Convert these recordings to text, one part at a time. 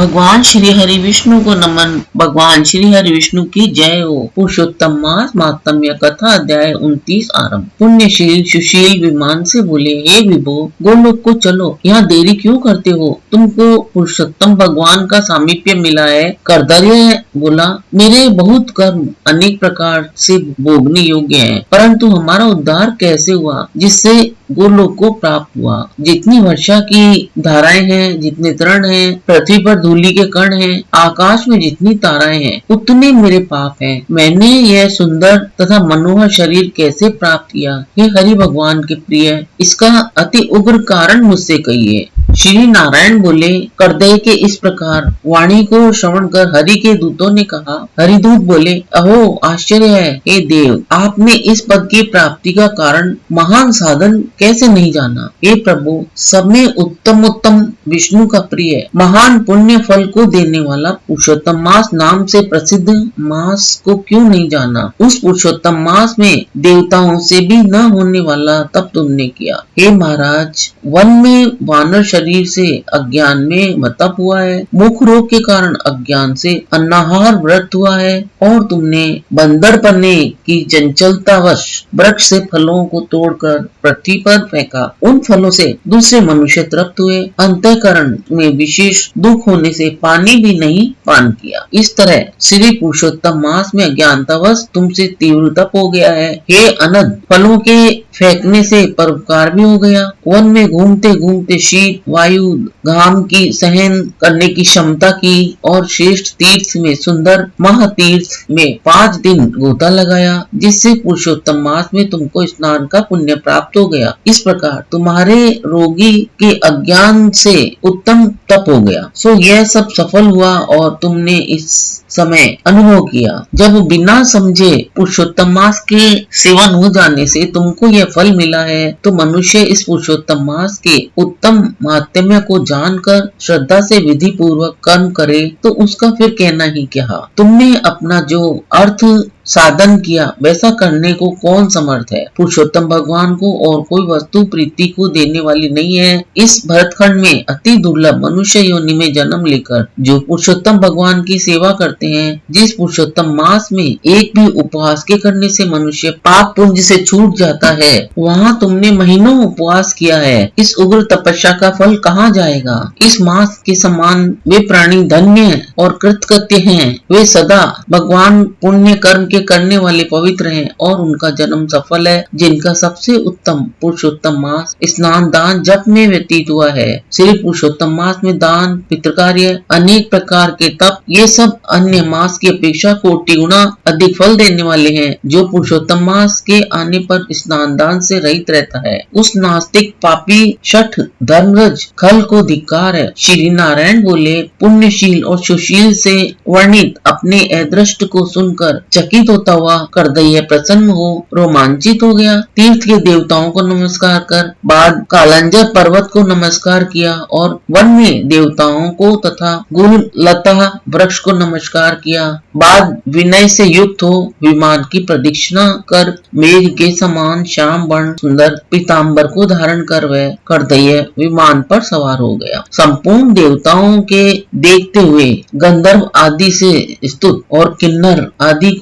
भगवान श्री हरि विष्णु को नमन। भगवान श्री हरि विष्णु की जय हो। पुरुषोत्तम मास महात्म्य कथा अध्याय 29 आरंभ। पुण्यशील सुशील विमान से बोले, हे विभो, गोलोक को चलो, यहाँ देरी क्यों करते हो? तुमको पुरुषोत्तम भगवान का सामीप्य मिला है। कर्दर्य बोला, मेरे बहुत कर्म अनेक प्रकार से भोगने योग्य हैं, परंतु हमारा उद्धार कैसे हुआ जिससे गोलोक को प्राप्त हुआ? जितनी वर्षा की धाराएं हैं, जितने तृण हैं, पृथ्वी पर धूलि के कण हैं, आकाश में जितनी ताराएं हैं, उतने मेरे पाप हैं। मैंने यह सुंदर तथा मनोहर शरीर कैसे प्राप्त किया? हे हरि भगवान के प्रिय, इसका अति उग्र कारण मुझसे कहिए। श्री नारायण बोले, कर्दय के इस प्रकार वाणी को श्रवण कर हरि के दूतों ने कहा। हरिदूत बोले, अहो आश्चर्य है, हे देव, आपने इस पद की प्राप्ति का कारण महान साधन कैसे नहीं जाना? हे प्रभु, सब में उत्तम विष्णु का प्रिय महान पुण्य फल को देने वाला पुरुषोत्तम मास नाम से प्रसिद्ध मास को क्यों नहीं जाना? उस पुरुषोत्तम मास में देवताओं से भी न होने वाला तप तुमने किया। हे महाराज, वन में वानर शरीर से अज्ञान में तप हुआ है, मुख रोग के कारण अज्ञान से अन्नाहार व्रत हुआ है, और तुमने बंदरपने की चंचलतावश वृक्ष से फलों को तोड़कर पृथ्वी पर फेंका। उन फलों से दूसरे मनुष्य तृप्त हुए। अंतःकरण में विशेष दुख होने से पानी भी नहीं पान किया। इस तरह श्री पुरुषोत्तम मास में अज्ञानतावश तुमसे तीव्र तप हो गया है। हे अनंत, फलों के फेंकने से परोपकार भी हो गया। वन में घूमते घूमते शीत वायु घाम की सहन करने की क्षमता की, और श्रेष्ठ तीर्थ में सुंदर महातीर्थ में 5 दिन गोता लगाया, जिससे पुरुषोत्तम मास में तुमको स्नान का पुण्य प्राप्त हो गया। इस प्रकार तुम्हारे रोगी के अज्ञान से उत्तम तप हो गया। सो यह सब सफल हुआ और तुमने इस समय अनुभव किया। जब बिना समझे पुरुषोत्तम मास के सेवन हो जाने से तुमको यह फल मिला है, तो मनुष्य इस पुरुषोत्तम मास के उत्तम महात्म्य को जानकर श्रद्धा से विधि पूर्वक कर्म करे तो उसका फिर कहना ही क्या। तुमने अपना जो अर्थ साधन किया वैसा करने को कौन समर्थ है? पुरुषोत्तम भगवान को और कोई वस्तु प्रीति को देने वाली नहीं है। इस भरतखंड में अति दुर्लभ मनुष्य योनि में जन्म लेकर जो पुरुषोत्तम भगवान की सेवा करते हैं, जिस पुरुषोत्तम मास में एक भी उपवास के करने से मनुष्य पाप पुंज से छूट जाता है, वहाँ तुमने महीनों उपवास किया है। इस उग्र तपस्या का फल कहाँ जाएगा? इस मास के समान वे प्राणी धन्य और कृतकृत्य हैं। वे सदा भगवान पुण्य कर्म के करने वाले पवित्र हैं और उनका जन्म सफल है, जिनका सबसे उत्तम पुरुषोत्तम मास स्नान दान जप में व्यतीत हुआ है। श्री पुरुषोत्तम मास में दान, पितृकार्य, अनेक प्रकार के तप, ये सब अन्य मास की अपेक्षा कोटि गुना अधिक फल देने वाले हैं। जो पुरुषोत्तम मास के आने पर स्नान दान से रहित रहता है, उस नास्तिक पापी शठ धर्मरज खल को धिक्कार है। श्री नारायण बोले, पुण्यशील और सुशील से वर्णित अपने अदृष्ट को सुनकर चकित होता हुआ कर्दय प्रसन्न हो रोमांचित हो गया। तीर्थ के देवताओं को नमस्कार कर बाद कालंजर पर्वत को नमस्कार किया, और वन में देवताओं को तथा गुल लता वृक्ष को नमस्कार किया। बाद विनय से युक्त हो विमान की प्रदक्षिणा कर मेघ के समान श्याम वर्ण सुंदर पीताम्बर को धारण कर वह कर्दय विमान पर सवार हो गया। संपूर्ण देवताओं के देखते हुए गंधर्व आदि से स्तुत और किन्नर आदि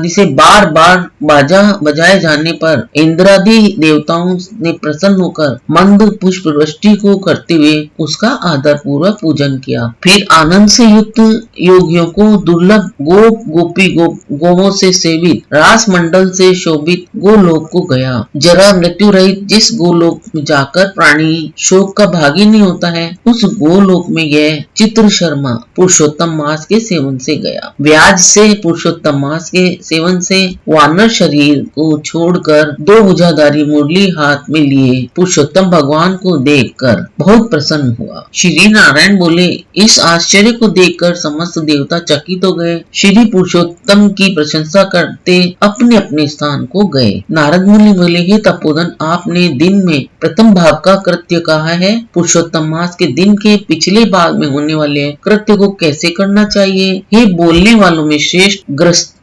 से बार बार बाजा बजाए जाने पर इंद्रादि देवताओं ने प्रसन्न होकर मंद पुष्प वृष्टि को करते हुए उसका आदर पूर्वक पूजन किया। फिर आनंद से युक्त योगियों को दुर्लभ गोप गोपी गोवों से सेवित रास मंडल से शोभित गोलोक को गया। जरा मृत्यु रहित जिस गोलोक में जाकर प्राणी शोक का भागी नहीं होता है, उस गोलोक में यह चित्र शर्मा पुरुषोत्तम मास के सेवन से गया। व्याज से पुरुषोत्तम मास के सेवन से वानर शरीर को छोड़कर 2 भुजाधारी मुरली हाथ में लिए पुरुषोत्तम भगवान को देखकर बहुत प्रसन्न हुआ। श्री नारायण बोले, इस आश्चर्य को देखकर समस्त देवता चकित हो गए। श्री पुरुषोत्तम की प्रशंसा करते अपने अपने स्थान को गए। नारद मुनि बोले, हे तपोधन, आपने दिन में प्रथम भाग का कृत्य कहा है, पुरुषोत्तम मास के दिन के पिछले भाग में होने वाले कृत्य को कैसे करना चाहिए? हे बोलने वालों में श्रेष्ठ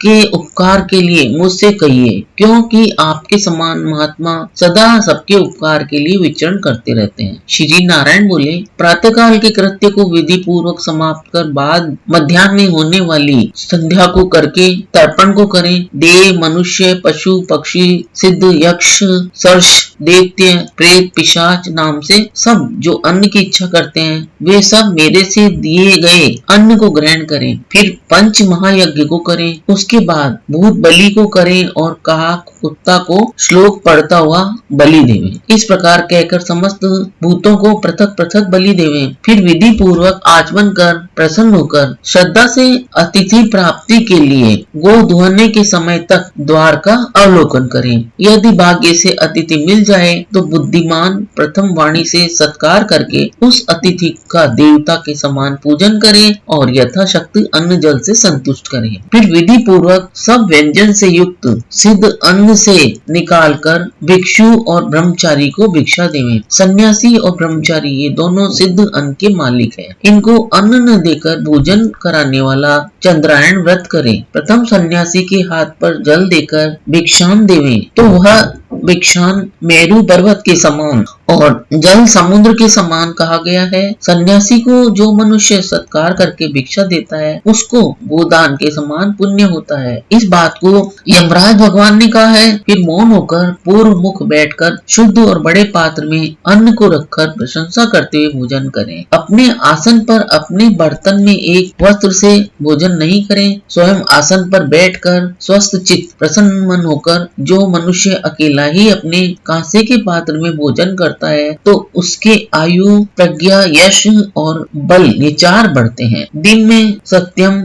आपके उपकार के लिए मुझसे कहिए, क्योंकि आपके समान महात्मा सदा सबके उपकार के लिए विचरण करते रहते हैं। श्री नारायण बोले, प्रातःकाल के कृत्य को विधि पूर्वक समाप्त कर बाद मध्याह्न में होने वाली संध्या को करके तर्पण को करें। देव, मनुष्य, पशु, पक्षी, सिद्ध, यक्ष, सर्ष, दैत्य, प्रेत, पिशाच नाम से सब जो अन्न की इच्छा करते हैं वे सब मेरे से दिए गए अन्न को ग्रहण करें। फिर पंच महायज्ञ को करें, उसके बाद भूत बलि को करें और काक, कुत्ता को श्लोक पढ़ता हुआ बलि देवें। इस प्रकार कहकर समस्त भूतों को पृथक पृथक बलि देवें। फिर विधि पूर्वक आचमन कर प्रसन्न होकर श्रद्धा से अतिथि प्राप्ति के लिए गो दुहने के समय तक द्वार का अवलोकन करें। यदि भाग्य से अतिथि मिल जाए तो बुद्धिमान प्रथम वाणी से सत्कार करके उस अतिथि का देवता के समान पूजन करें और यथाशक्ति अन्न जल से संतुष्ट करें। फिर विधि पूर्वक सब व्यंजन से युक्त सिद्ध अन्न से निकालकर भिक्षु और ब्रह्मचारी को भिक्षा देवें। सन्यासी और ब्रह्मचारी ये दोनों सिद्ध अन्न के मालिक हैं। इनको अन्न न देकर भोजन कराने वाला चंद्रायण व्रत करे। प्रथम सन्यासी के हाथ पर जल देकर भिक्षान देवें तो वह भिक्षान मेरू पर्वत के समान और जल समुद्र के समान कहा गया है। सन्यासी को जो मनुष्य सत्कार करके भिक्षा देता है उसको गोदान के समान पुण्य होता है। इस बात को यमराज भगवान ने कहा है। फिर मौन होकर पूर्व मुख बैठकर शुद्ध और बड़े पात्र में अन्न को रखकर प्रशंसा करते हुए भोजन करें। अपने आसन पर अपने बर्तन में एक वस्त्र से भोजन नहीं करें। स्वयं आसन पर बैठकर स्वस्थ चित्त प्रसन्न मन होकर जो मनुष्य अकेला ही अपने कांसे के पात्र में भोजन करता है तो उसके आयु, प्रज्ञा, यश और बल ये चार बढ़ते हैं। दिन में सत्यम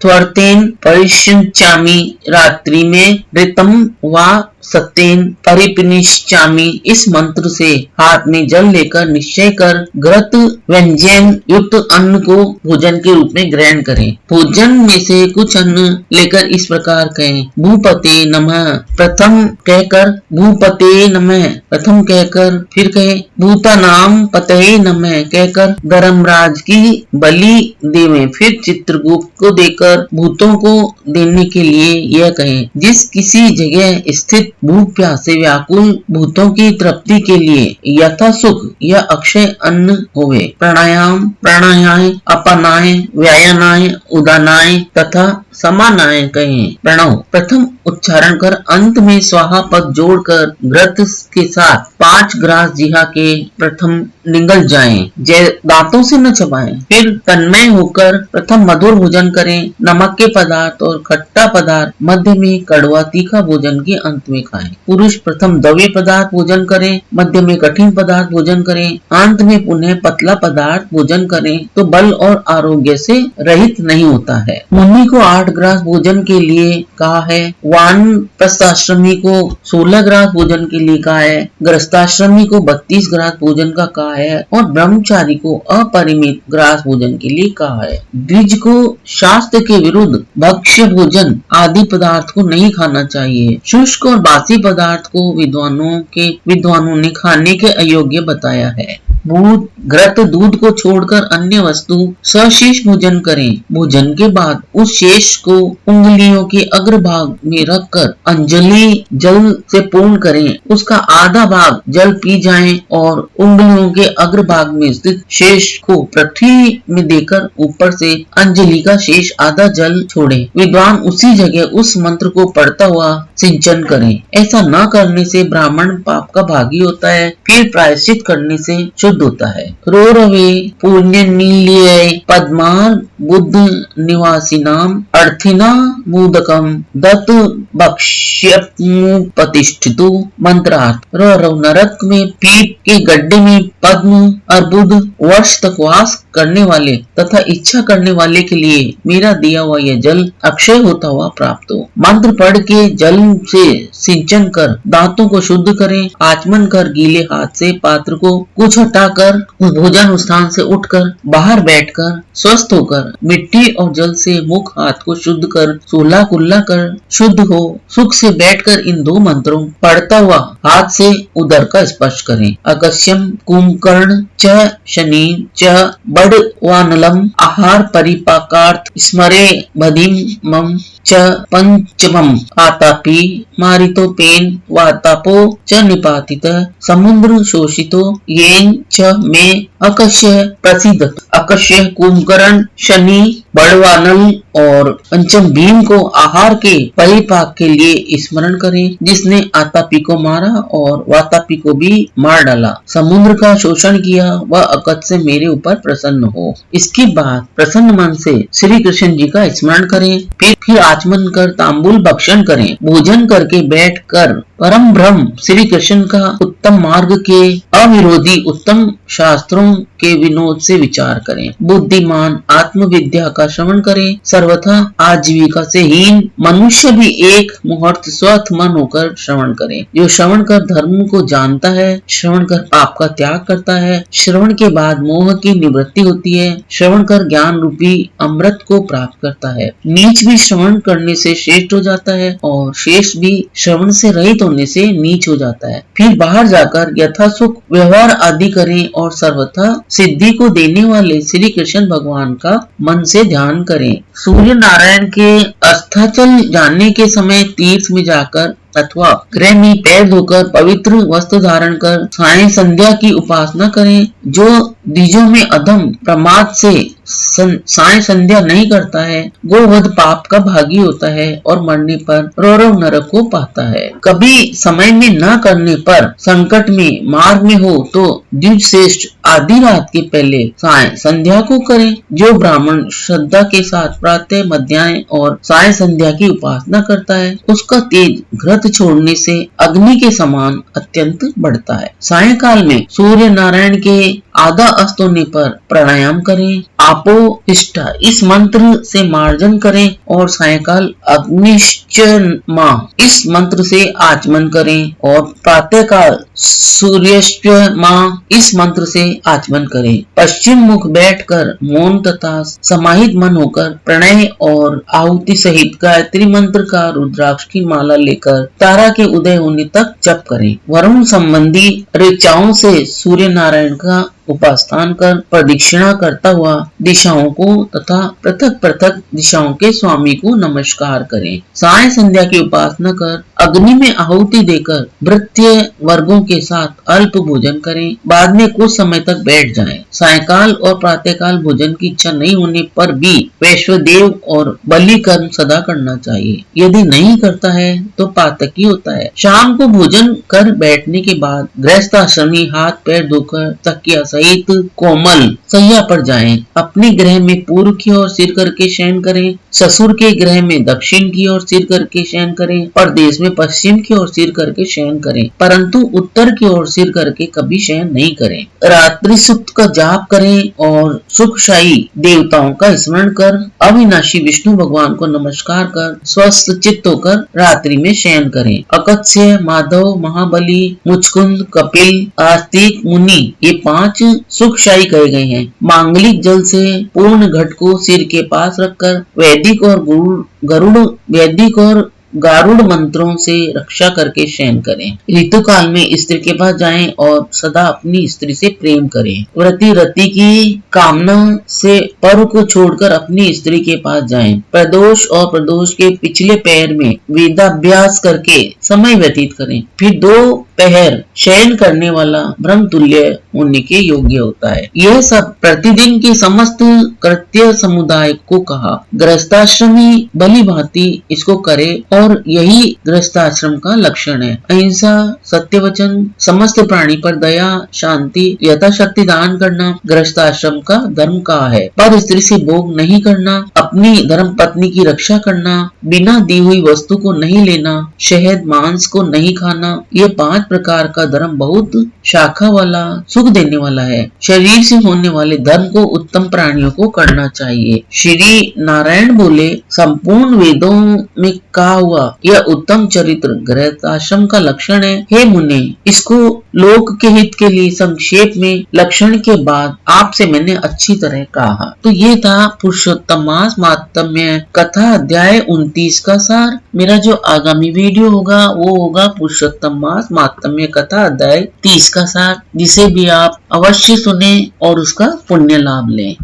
त्वर्तेन परिशिंचामि, रात्रि में ऋतम वा सत्येन परिपनिश्चामि। इस मंत्र से हाथ में जल लेकर निश्चय कर घृत व्यंजन युक्त अन्न को भोजन के रूप में ग्रहण करें। भोजन में से कुछ अन्न लेकर इस प्रकार कहें, भूपते नमः प्रथम कहकर भूपते नमः प्रथम कहकर फिर कहे भूतानाम पतये नमः कहकर धर्मराज की बलि देवें। फिर चित्रगुप्त को देकर भूतों को देने के लिए यह कहें, जिस किसी जगह स्थित भूख प्यास से व्याकुल भूतों की तृप्ति के लिए यथा सुख या अक्षय अन्न होवे। प्राणायाम, प्राणायाय, अपनाय, व्यायानाय, उदानाय तथा समानाय कहें। प्रणव प्रथम उच्चारण कर अंत में स्वाहा पद जोड़कर व्रत के साथ 5 ग्रास जिहा के प्रथम निगल जाएं, दांतों से न चबाएं। फिर तन्मय होकर प्रथम मधुर भोजन करें। नमक के पदार्थ और खट्टा पदार्थ मध्य में, कड़वा तीखा भोजन के अंत में खाएं। पुरुष प्रथम दवे पदार्थ भोजन करें, मध्य में कठिन पदार्थ भोजन करें, अंत में पुनः पतला पदार्थ भोजन करें तो बल और आरोग्य से रहित नहीं होता है। मुनि को 8 ग्रास भोजन के लिए कहा है। वानप्रस्थाश्रमी को 16 ग्रास भोजन के लिए कहा है। गृहस्थाश्रमी को 32 ग्रास भोजन का कहा है और ब्रह्मचारी को अपरिमित ग्रास भोजन के लिए कहा है। द्विज को शास्त्र के विरुद्ध भक्ष्य भोजन आदि पदार्थ को नहीं खाना चाहिए। शुष्क और बासी पदार्थ को विद्वानों ने खाने के अयोग्य बताया है। भूत, घृत, दूध को छोड़कर अन्य वस्तु सशेष भोजन करें। भोजन के बाद उस शेष को उंगलियों के अग्रभाग में रखकर अंजलि जल से पूर्ण करें। उसका आधा भाग जल पी जाएं और उंगलियों के अग्रभाग में स्थित शेष को पृथ्वी में देकर ऊपर से अंजलि का शेष आधा जल छोड़ें। विद्वान उसी जगह उस मंत्र को पढ़ता हुआ सिंचन करें। ऐसा न करने से ब्राह्मण पाप का भागी होता है, फिर प्रायश्चित करने से शुद्ध होता है। रोरवे पुण्य नील्य पद्मार बुद्ध निवासिनाम अर्थिना मोदकम दत्त भक्ष्यमुपतिष्ठितु। मंत्रार्थ रोरव नरक में पीप के गड्ढे में पद्म अर्बुद वर्ष तक वास करने वाले तथा इच्छा करने वाले के लिए मेरा दिया हुआ यह जल अक्षय होता हुआ प्राप्त हो। मंत्र पढ़ के जल से सिंचन कर दांतों को शुद्ध करें। आचमन कर गीले हाथ से पात्र को कुछ हटाकर उस भोजन स्थान से उठकर बाहर बैठकर स्वस्थ होकर मिट्टी और जल से मुख हाथ को को शुद्ध कर, सोलह कुल्ला कर शुद्ध हो। सुख से बैठकर इन 2 मंत्रों पढ़ता हुआ हाथ से उदर का स्पर्श करें। अगस्यम कुंभकर्ण च शनि च बड़वानलम आहार परिपाकार्थ स्मरे बधिमम च पंचमम आतापी मारितोपेन वातापो च निपातित समुद्र शोषितो येन च में अकस्य प्रसिद्धत। अकस्य कुंभकर्ण शनि बड़वानल और पंचम भीम को आहार के परिपाक के लिए स्मरण करें, जिसने आतापी को मारा और वातापी को भी मार डाला, समुद्र का शोषण किया, वह अकत से मेरे ऊपर प्रसन्न हो। इसके बाद प्रसन्न मन से श्री कृष्ण जी का स्मरण करें, फिर आचमन कर तांबूल भक्षण करें। भोजन करके बैठकर परम ब्रह्म श्री कृष्ण का उत्तम मार्ग के अविरोधी उत्तम शास्त्रों के विनोद से विचार करें। बुद्धिमान आत्मविद्या का श्रवण करें। सर्वथा आजीविका से हीन मनुष्य भी एक मुहूर्त स्वथ मन होकर श्रवण करे। जो श्रवण कर धर्म को जानता है, श्रवण कर पाप का त्याग करता है, श्रवण के बाद मोह की निवृत्ति होती है, श्रवण कर ज्ञान रूपी अमृत को प्राप्त करता है। नीच भी श्रवण करने से श्रेष्ठ हो जाता है और शेष भी श्रवण से रहित होने से नीच हो जाता है। फिर बाहर जाकर यथा सुख व्यवहार आदि करें और सर्वथा सिद्धि को देने वाले श्री कृष्ण भगवान का मन से ध्यान करें। सूर्य नारायण के अस्ताचल जाने के समय तीर्थ में जाकर अथवा गृह में पैर धोकर पवित्र वस्त्र धारण कर साय संध्या की उपासना करें। जो द्विजों में अधम प्रमाद से साय संध्या नहीं करता है, गोवध पाप का भागी होता है और मरने पर रौरव नरक को पाता है। कभी समय में न करने पर संकट में मार्ग में हो तो द्विज श्रेष्ठ आधी रात के पहले साय संध्या को करें। जो ब्राह्मण श्रद्धा के साथ प्रातः मध्याह्न और साय संध्या की उपासना करता है, उसका तेज घृत छोड़ने से अग्नि के समान अत्यंत बढ़ता है। सायंकाल में सूर्य नारायण के आधा अस्त होने पर प्राणायाम करें। आपो इष्टा इस मंत्र से मार्जन करें और सायंकाल अग्निश्चर्मा इस मंत्र से आचमन करें और प्रातःकाल सूर्यश्चर्मा इस मंत्र से आचमन करें। पश्चिम मुख बैठकर मौन तथा समाहित मन होकर प्रणय और आहुति सहित गायत्री मंत्र का रुद्राक्ष की माला लेकर तारा के उदय होने तक जप करें। वरुण संबंधी ऋचाओं से सूर्य नारायण का उपास्थान कर प्रदक्षिणा करता हुआ दिशाओं को तथा पृथक पृथक दिशाओं के स्वामी को नमस्कार करें। साय संध्या की उपासना कर अग्नि में आहुति देकर भृत्य वर्गों के साथ अल्प भोजन करें। बाद में कुछ समय तक बैठ जाएं। सायकाल और प्रातःकाल भोजन की इच्छा नहीं होने पर भी वैश्वदेव और बलि कर्म सदा करना चाहिए। यदि नहीं करता है तो पातकी होता है। शाम को भोजन कर बैठने के बाद गृहस्थाश्रमी हाथ पैर धोकर तकिया सहित कोमल सैया पर जाएं। अपने गृह में पूर्व की ओर सिर करके शयन करें। ससुर के गृह में दक्षिण की ओर सिर करके शयन करें। परदेश में पश्चिम की ओर सिर करके शयन करें, परंतु उत्तर की ओर सिर करके कभी शयन नहीं करें। रात्रि सुक्त का जाप करें और सुखशायी देवताओं का स्मरण कर अविनाशी विष्णु भगवान को नमस्कार कर स्वस्थ चित्त होकर रात्रि में शयन करें। अकत्स्य, माधव, महाबली, मुचकुंद, कपिल, आस्तिक, मुनि ये 5 सुखशायी कहे गए हैं। मांगलिक जल से पूर्ण घट को सिर के पास रखकर वैदिक और गरुड़ वैदिक और गारुड़ मंत्रों से रक्षा करके शयन करें। ऋतु काल में स्त्री के पास जाएं और सदा अपनी स्त्री से प्रेम करें। व्रती रति की कामना से पर्व को छोड़कर अपनी स्त्री के पास जाएं। प्रदोष और प्रदोष के पिछले पैर में वेदाभ्यास करके समय व्यतीत करें। फिर 2 पहर शयन करने वाला ब्रह्म तुल्य होने के योग्य होता है। यह सब प्रतिदिन के समस्त कृत्य समुदाय को कहा। गृहस्थाश्रमी भली भांति इसको करे और यही गृहस्थाश्रम का लक्षण है। अहिंसा, सत्य वचन, समस्त प्राणी पर दया, शांति, यथाशक्ति दान करना गृहस्थाश्रम का धर्म का है। पर स्त्री से भोग नहीं करना, अपनी धर्म पत्नी की रक्षा करना, बिना दी हुई वस्तु को नहीं लेना, शहद मांस को नहीं खाना, ये 5 प्रकार का धर्म बहुत शाखा वाला सुख देने वाला है। शरीर से होने वाले धर्म को उत्तम प्राणियों को करना चाहिए। श्री नारायण बोले, संपूर्ण वेदों में कहा हुआ हुआ यह उत्तम चरित्र गृहस्थाश्रम का लक्षण है। हे मुने, इसको लोक के हित के लिए संक्षेप में लक्षण के बाद आपसे मैंने अच्छी तरह कहा। तो ये था पुरुषोत्तम मास माहात्म्य कथा अध्याय 29 का सार। मेरा जो आगामी वीडियो होगा वो होगा पुरुषोत्तम मास माहात्म्य कथा अध्याय 30 का सार, जिसे भी आप अवश्य सुने और उसका पुण्य लाभ लें।